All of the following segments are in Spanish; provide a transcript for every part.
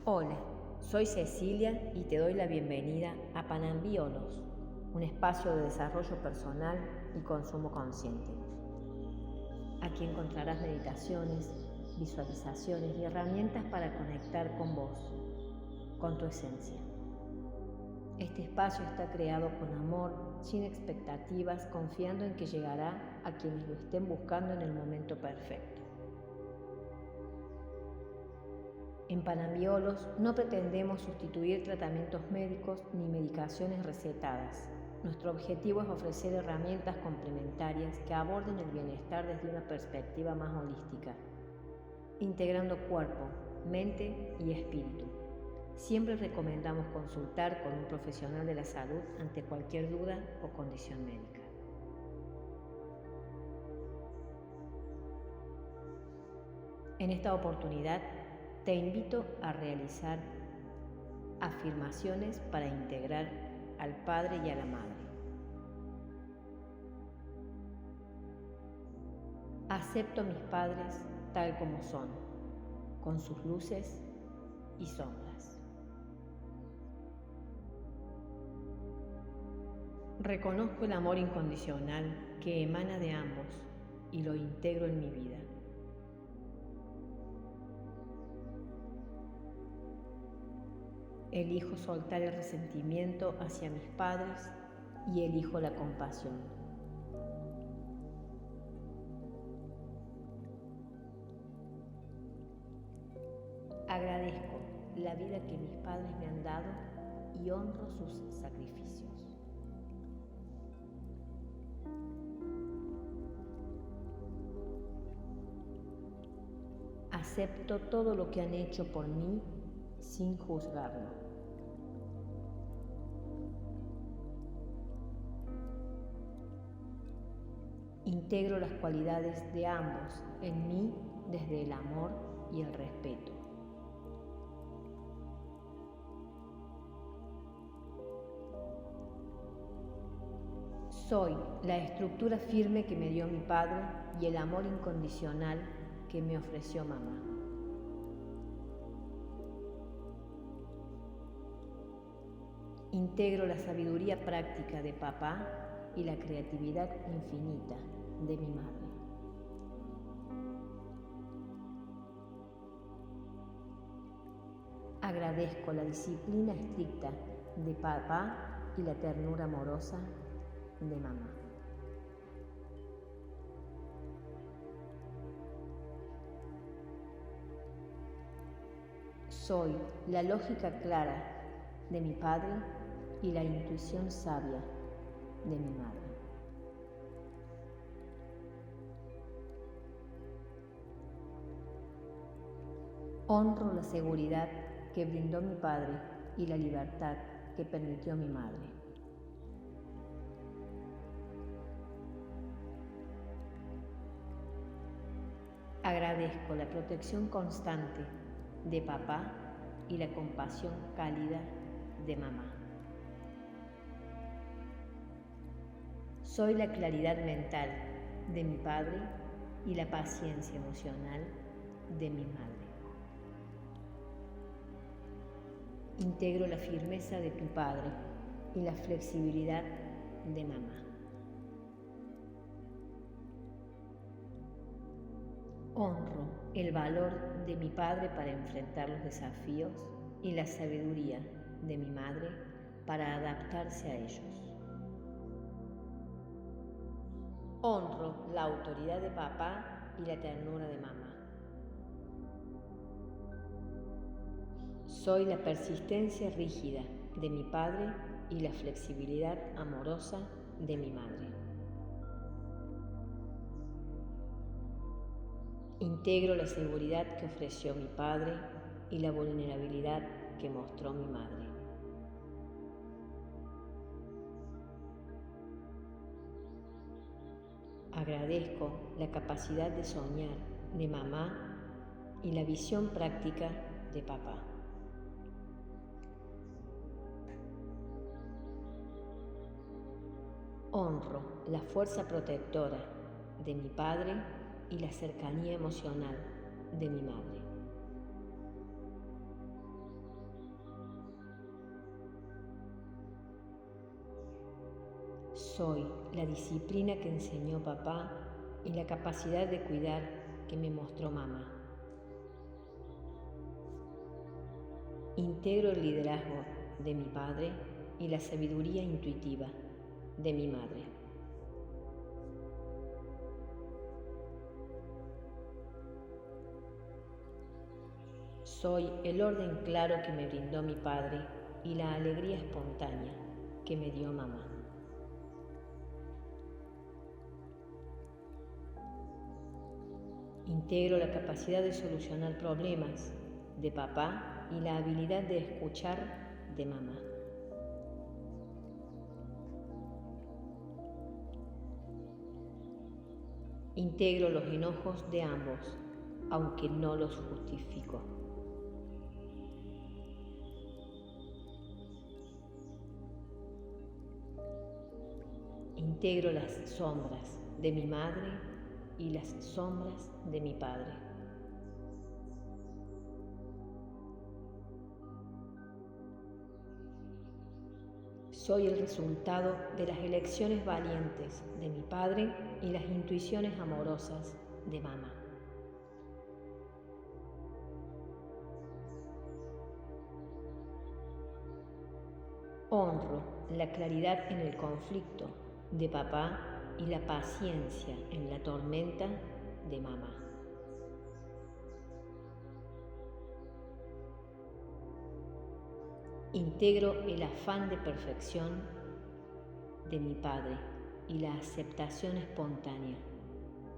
Hola, soy Cecilia y te doy la bienvenida a Panambiolos, un espacio de desarrollo personal y consumo consciente. Aquí encontrarás meditaciones, visualizaciones y herramientas para conectar con vos, con tu esencia. Este espacio está creado con amor, sin expectativas, confiando en que llegará a quienes lo estén buscando en el momento perfecto. En Panambiolos no pretendemos sustituir tratamientos médicos ni medicaciones recetadas. Nuestro objetivo es ofrecer herramientas complementarias que aborden el bienestar desde una perspectiva más holística, integrando cuerpo, mente y espíritu. Siempre recomendamos consultar con un profesional de la salud ante cualquier duda o condición médica. En esta oportunidad, te invito a realizar afirmaciones para integrar al padre y a la madre. Acepto a mis padres tal como son, con sus luces y sombras. Reconozco el amor incondicional que emana de ambos y lo integro en mi vida. Elijo soltar el resentimiento hacia mis padres y elijo la compasión. Agradezco la vida que mis padres me han dado y honro sus sacrificios. Acepto todo lo que han hecho por mí sin juzgarlo. Integro las cualidades de ambos en mí desde el amor y el respeto. Soy la estructura firme que me dio mi padre y el amor incondicional que me ofreció mamá. Integro la sabiduría práctica de papá y la creatividad infinita de mi madre. Agradezco la disciplina estricta de papá y la ternura amorosa de mamá. Soy la lógica clara de mi padre y la intuición sabia de mi madre. Honro la seguridad que brindó mi padre y la libertad que permitió mi madre. Agradezco la protección constante de papá y la compasión cálida de mamá. Soy la claridad mental de mi padre y la paciencia emocional de mi madre. Integro la firmeza de tu padre y la flexibilidad de mamá. Honro el valor de mi padre para enfrentar los desafíos y la sabiduría de mi madre para adaptarse a ellos. Honro la autoridad de papá y la ternura de mamá. Soy la persistencia rígida de mi padre y la flexibilidad amorosa de mi madre. Integro la seguridad que ofreció mi padre y la vulnerabilidad que mostró mi madre. Agradezco la capacidad de soñar de mamá y la visión práctica de papá. Honro la fuerza protectora de mi padre y la cercanía emocional de mi madre. Soy la disciplina que enseñó papá y la capacidad de cuidar que me mostró mamá. Integro el liderazgo de mi padre y la sabiduría intuitiva de mi madre. Soy el orden claro que me brindó mi padre y la alegría espontánea que me dio mamá. Integro la capacidad de solucionar problemas de papá y la habilidad de escuchar de mamá. Integro los enojos de ambos, aunque no los justifico. Integro las sombras de mi madre y las sombras de mi padre. Soy el resultado de las elecciones valientes de mi padre y las intuiciones amorosas de mamá. Honro la claridad en el conflicto de papá y la paciencia en la tormenta de mamá. Integro el afán de perfección de mi padre y la aceptación espontánea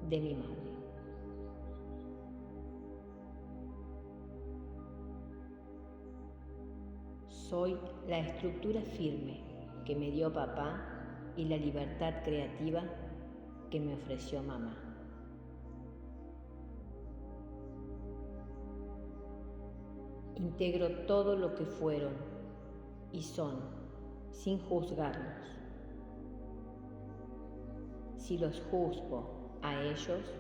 de mi madre. Soy la estructura firme que me dio papá y la libertad creativa que me ofreció mamá. Integro todo lo que fueron y son, sin juzgarlos. Si los juzgo a ellos,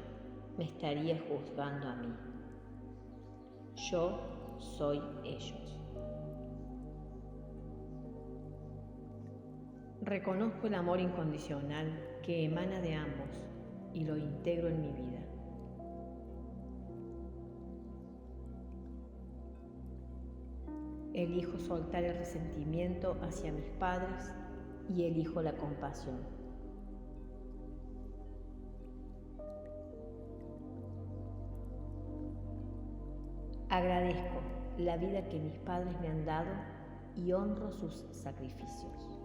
me estaría juzgando a mí. Yo soy ellos. Reconozco el amor incondicional que emana de ambos y lo integro en mi vida. Elijo soltar el resentimiento hacia mis padres y elijo la compasión. Agradezco la vida que mis padres me han dado y honro sus sacrificios.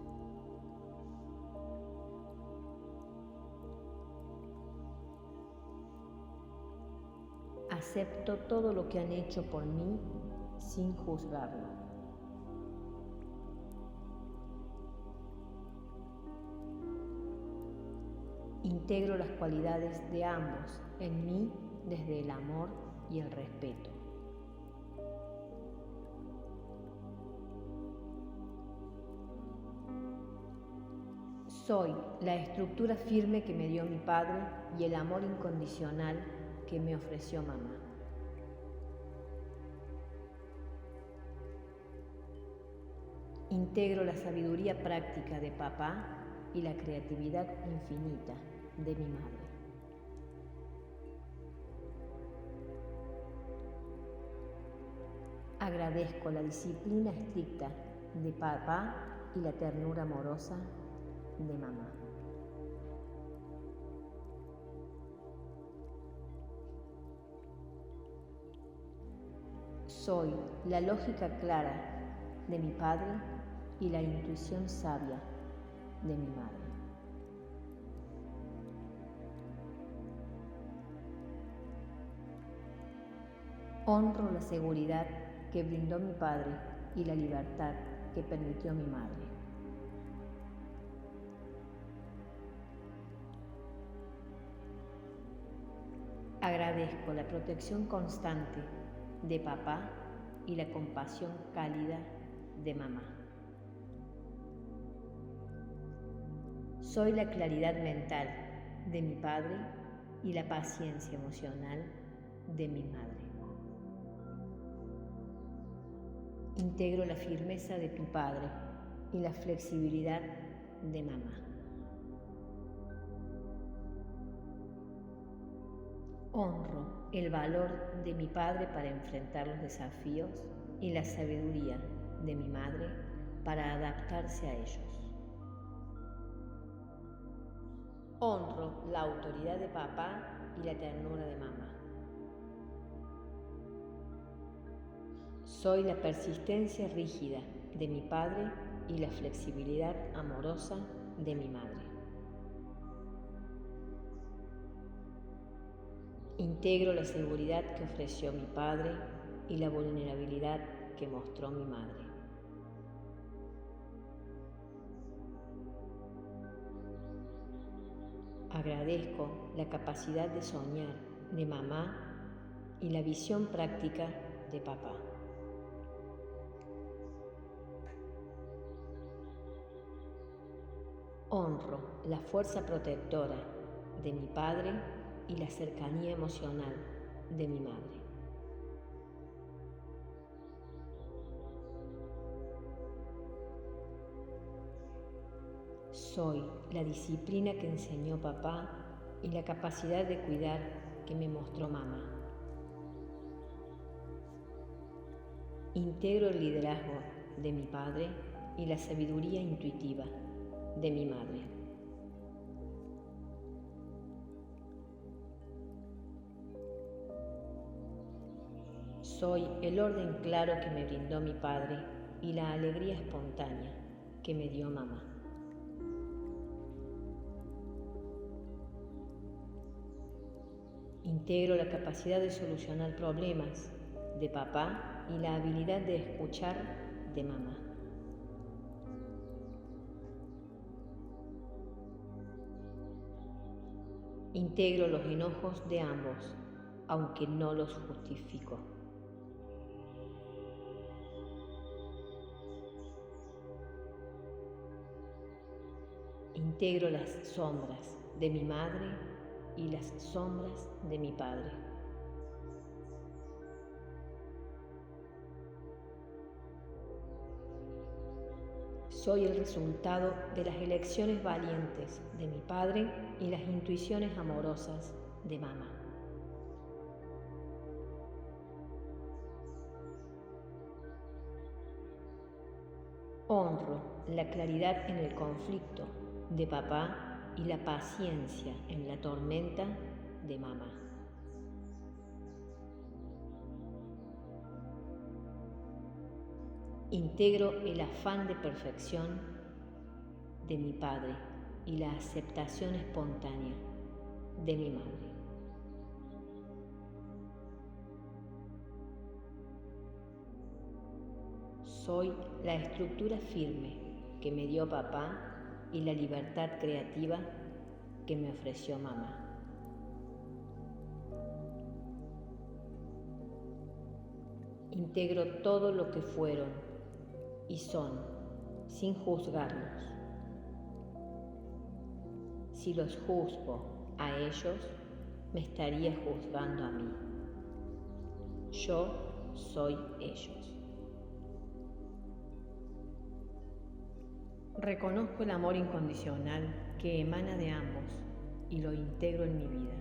Acepto todo lo que han hecho por mí sin juzgarlo. Integro las cualidades de ambos en mí desde el amor y el respeto. Soy la estructura firme que me dio mi padre y el amor incondicional que me ofreció mamá. Integro la sabiduría práctica de papá y la creatividad infinita de mi madre. Agradezco la disciplina estricta de papá y la ternura amorosa de mamá. Soy la lógica clara de mi padre y la intuición sabia de mi madre. Honro la seguridad que brindó mi padre y la libertad que permitió mi madre. Agradezco la protección constante de papá y la compasión cálida de mamá. Soy la claridad mental de mi padre y la paciencia emocional de mi madre. Integro la firmeza de mi padre y la flexibilidad de mamá. Honro el valor de mi padre para enfrentar los desafíos y la sabiduría de mi madre para adaptarse a ellos. Honro la autoridad de papá y la ternura de mamá. Soy la persistencia rígida de mi padre y la flexibilidad amorosa de mi madre. Integro la seguridad que ofreció mi padre y la vulnerabilidad que mostró mi madre. Agradezco la capacidad de soñar de mamá y la visión práctica de papá. Honro la fuerza protectora de mi padre y la cercanía emocional de mi madre. Soy la disciplina que enseñó papá y la capacidad de cuidar que me mostró mamá. Integro el liderazgo de mi padre y la sabiduría intuitiva de mi madre. Soy el orden claro que me brindó mi padre y la alegría espontánea que me dio mamá. Integro la capacidad de solucionar problemas de papá y la habilidad de escuchar de mamá. Integro los enojos de ambos, aunque no los justifico. Integro las sombras de mi madre y las sombras de mi padre. Soy el resultado de las elecciones valientes de mi padre y las intuiciones amorosas de mamá. Honro la claridad en el conflicto de papá y la paciencia en la tormenta de mamá. Integro el afán de perfección de mi padre y la aceptación espontánea de mi madre. Soy la estructura firme que me dio papá y la libertad creativa que me ofreció mamá. Integro todo lo que fueron y son, sin juzgarlos. Si los juzgo a ellos, me estaría juzgando a mí. Yo soy ellos. Reconozco el amor incondicional que emana de ambos y lo integro en mi vida.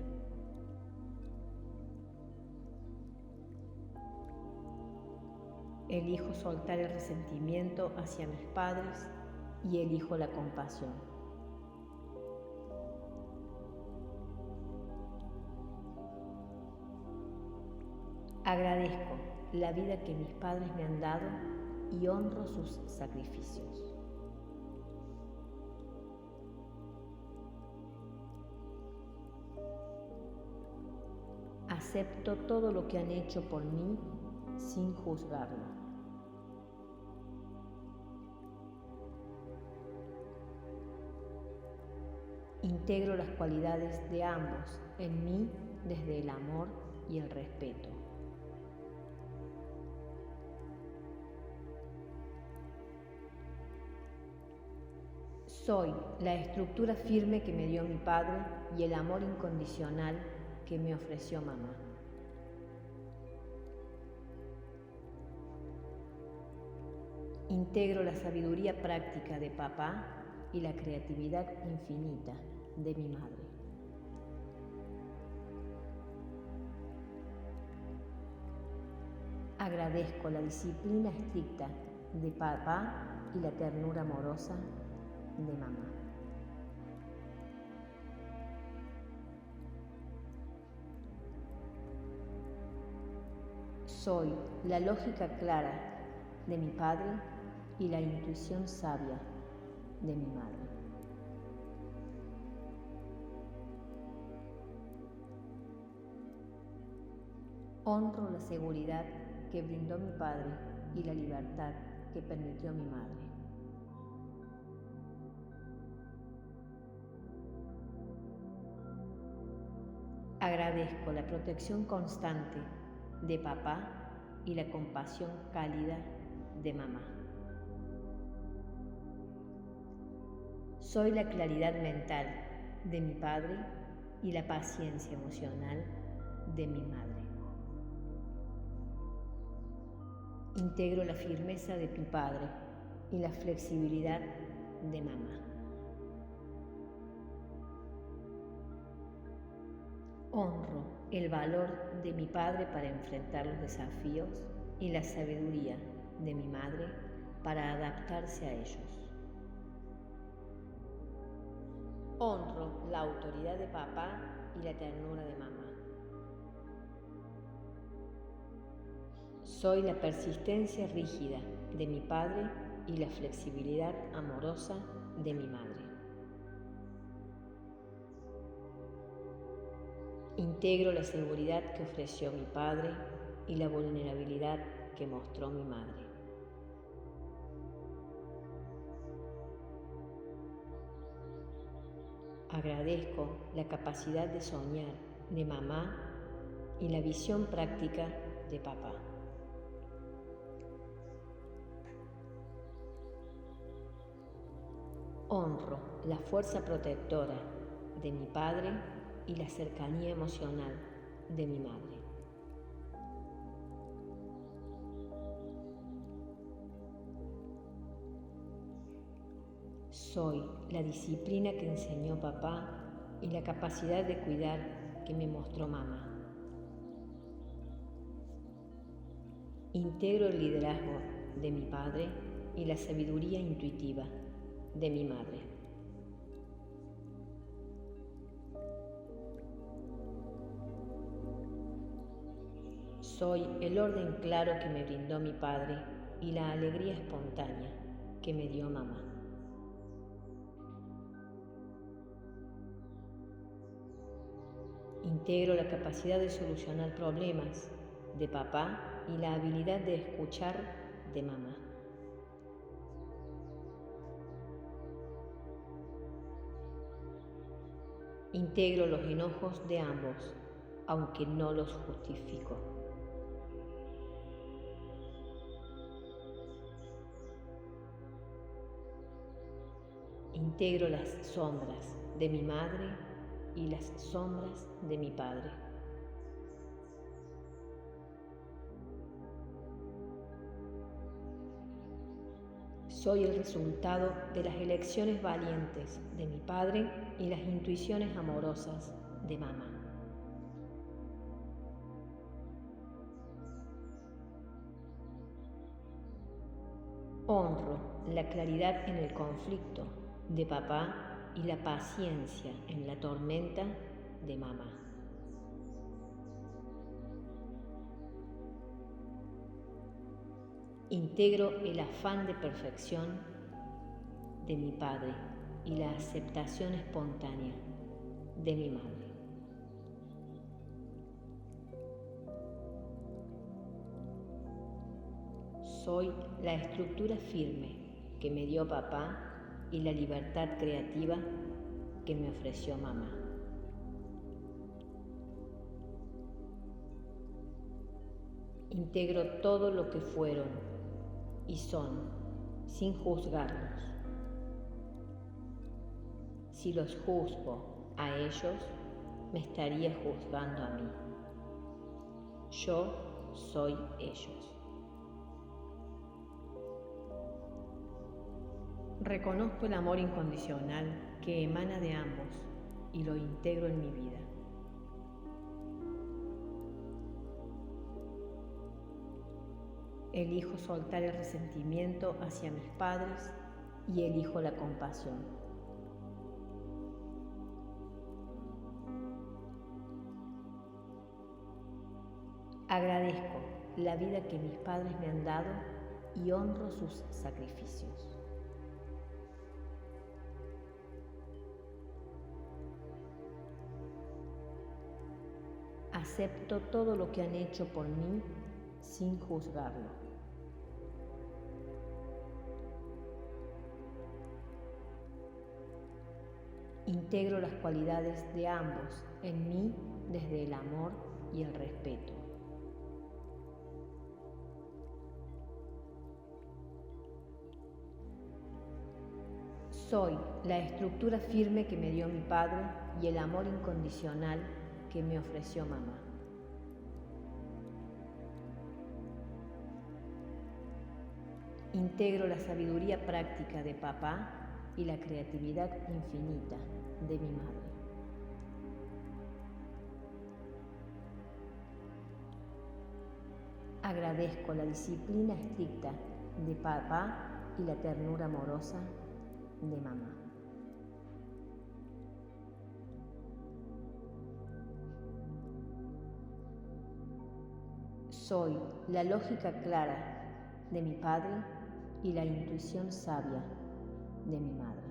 Elijo soltar el resentimiento hacia mis padres y elijo la compasión. Agradezco la vida que mis padres me han dado y honro sus sacrificios. Acepto todo lo que han hecho por mí sin juzgarlo. Integro las cualidades de ambos en mí desde el amor y el respeto. Soy la estructura firme que me dio mi padre y el amor incondicional que me ofreció mamá. Integro la sabiduría práctica de papá y la creatividad infinita de mi madre. Agradezco la disciplina estricta de papá y la ternura amorosa de mamá. Soy la lógica clara de mi padre y la intuición sabia de mi madre. Honro la seguridad que brindó mi padre y la libertad que permitió mi madre. Agradezco la protección constante de papá y la compasión cálida de mamá. Soy la claridad mental de mi padre y la paciencia emocional de mi madre. Integro la firmeza de mi padre y la flexibilidad de mamá. Honro el valor de mi padre para enfrentar los desafíos y la sabiduría de mi madre para adaptarse a ellos. Honro la autoridad de papá y la ternura de mamá. Soy la persistencia rígida de mi padre y la flexibilidad amorosa de mi madre. Integro la seguridad que ofreció mi padre y la vulnerabilidad que mostró mi madre. Agradezco la capacidad de soñar de mamá y la visión práctica de papá. Honro la fuerza protectora de mi padre y la cercanía emocional de mi madre. Soy la disciplina que enseñó papá y la capacidad de cuidar que me mostró mamá. Integro el liderazgo de mi padre y la sabiduría intuitiva de mi madre. Soy el orden claro que me brindó mi padre y la alegría espontánea que me dio mamá. Integro la capacidad de solucionar problemas de papá y la habilidad de escuchar de mamá. Integro los enojos de ambos, aunque no los justifico. Integro las sombras de mi madre y las sombras de mi padre. Soy el resultado de las elecciones valientes de mi padre y las intuiciones amorosas de mamá. Honro la claridad en el conflicto de papá y la paciencia en la tormenta de mamá. Integro el afán de perfección de mi padre y la aceptación espontánea de mi madre. Soy la estructura firme que me dio papá y la libertad creativa que me ofreció mamá. Integro todo lo que fueron y son, sin juzgarlos. Si los juzgo a ellos, me estaría juzgando a mí. Yo soy ellos. Reconozco el amor incondicional que emana de ambos y lo integro en mi vida. Elijo soltar el resentimiento hacia mis padres y elijo la compasión. Agradezco la vida que mis padres me han dado y honro sus sacrificios. Acepto todo lo que han hecho por mí sin juzgarlo. Integro las cualidades de ambos en mí desde el amor y el respeto. Soy la estructura firme que me dio mi padre y el amor incondicional que me ofreció mamá. Integro la sabiduría práctica de papá y la creatividad infinita de mi madre. Agradezco la disciplina estricta de papá y la ternura amorosa de mamá. Soy la lógica clara de mi padre y la intuición sabia de mi madre.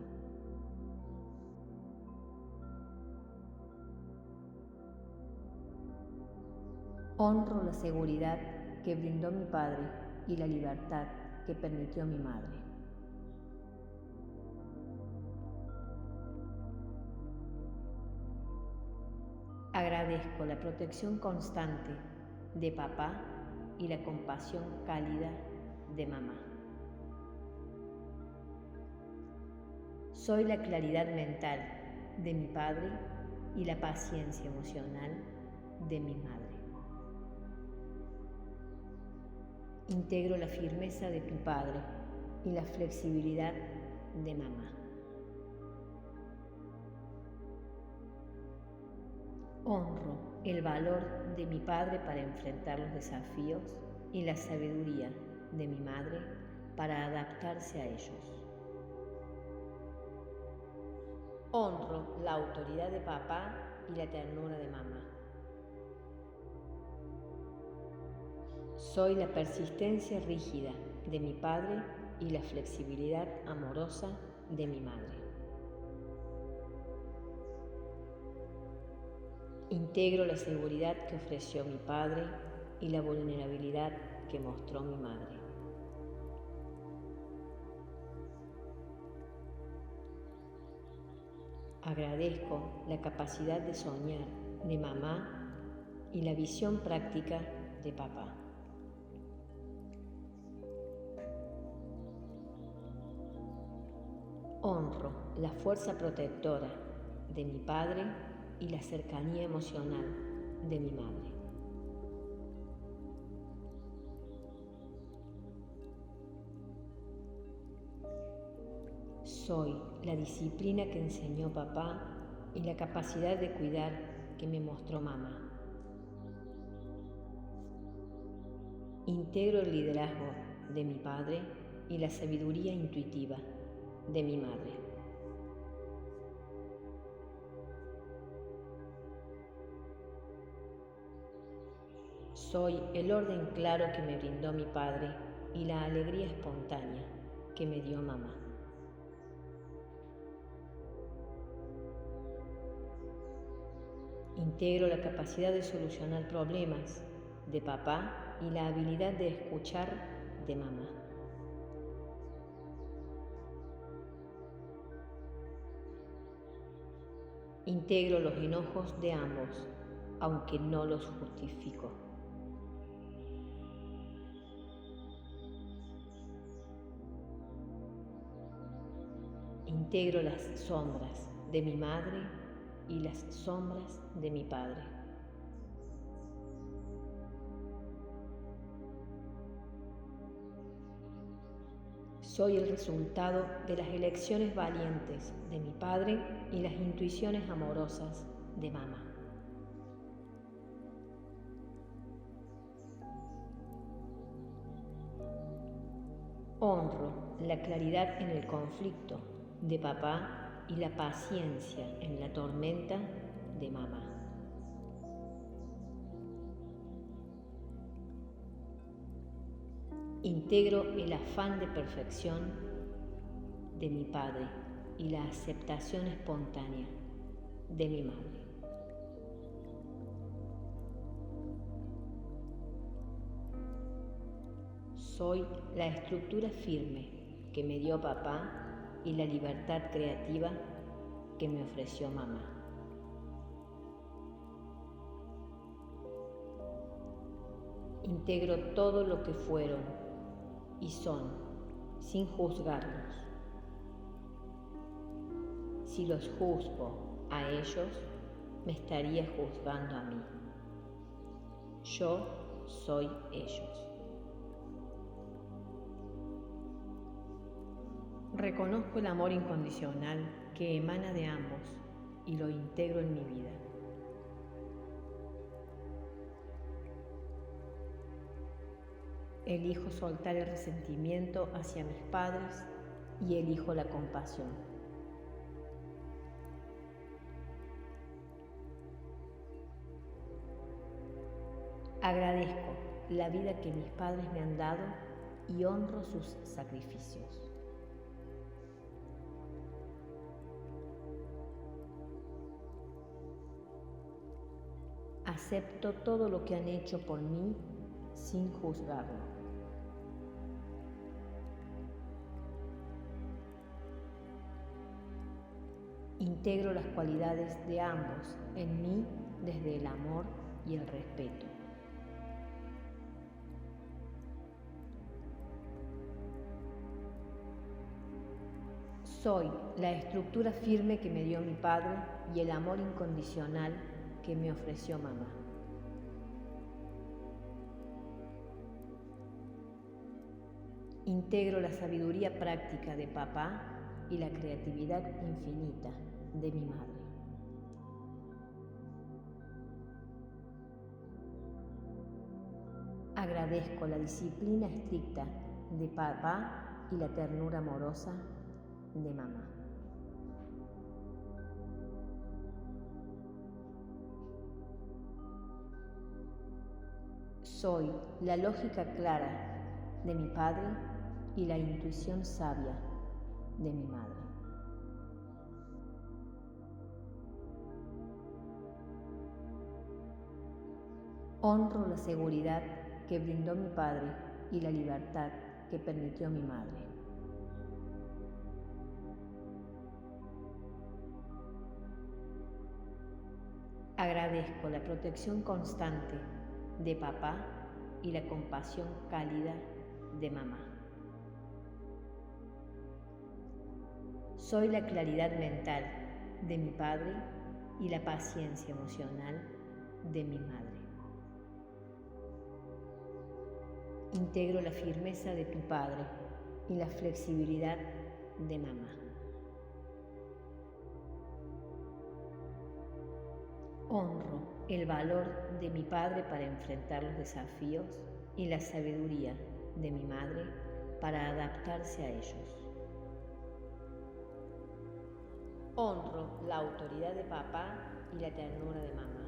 Honro la seguridad que brindó mi padre y la libertad que permitió mi madre. Agradezco la protección constante de papá y la compasión cálida de mamá. Soy la claridad mental de mi padre y la paciencia emocional de mi madre. Integro la firmeza de mi padre y la flexibilidad de mamá. Honro el valor de mi padre para enfrentar los desafíos y la sabiduría de mi madre para adaptarse a ellos. Honro la autoridad de papá y la ternura de mamá. Soy la persistencia rígida de mi padre y la flexibilidad amorosa de mi madre. Integro la seguridad que ofreció mi padre y la vulnerabilidad que mostró mi madre. Agradezco la capacidad de soñar de mamá y la visión práctica de papá. Honro la fuerza protectora de mi padre y la cercanía emocional de mi madre. Soy la disciplina que enseñó papá y la capacidad de cuidar que me mostró mamá. Integro el liderazgo de mi padre y la sabiduría intuitiva de mi madre. Soy el orden claro que me brindó mi padre y la alegría espontánea que me dio mamá. Integro la capacidad de solucionar problemas de papá y la habilidad de escuchar de mamá. Integro los enojos de ambos, aunque no los justifico. Integro las sombras de mi madre y las sombras de mi padre. Soy el resultado de las elecciones valientes de mi padre y las intuiciones amorosas de mamá. Honro la claridad en el conflicto de papá y la paciencia en la tormenta de mamá. Integro el afán de perfección de mi padre y la aceptación espontánea de mi madre. Soy la estructura firme que me dio papá y la libertad creativa que me ofreció mamá. Integro todo lo que fueron y son, sin juzgarlos. Si los juzgo a ellos, me estaría juzgando a mí. Yo soy ellos. Reconozco el amor incondicional que emana de ambos y lo integro en mi vida. Elijo soltar el resentimiento hacia mis padres y elijo la compasión. Agradezco la vida que mis padres me han dado y honro sus sacrificios. Acepto todo lo que han hecho por mí sin juzgarlo. Integro las cualidades de ambos en mí desde el amor y el respeto. Soy la estructura firme que me dio mi padre y el amor incondicional que me ofreció mamá. Integro la sabiduría práctica de papá y la creatividad infinita de mi madre. Agradezco la disciplina estricta de papá y la ternura amorosa de mamá. Soy la lógica clara de mi padre y la intuición sabia de mi madre. Honro la seguridad que brindó mi padre y la libertad que permitió mi madre. Agradezco la protección constante de papá y la compasión cálida de mamá. Soy la claridad mental de mi padre y la paciencia emocional de mi madre. Integro la firmeza de tu padre y la flexibilidad de mamá. Honro el valor de mi padre para enfrentar los desafíos y la sabiduría de mi madre para adaptarse a ellos. Honro la autoridad de papá y la ternura de mamá.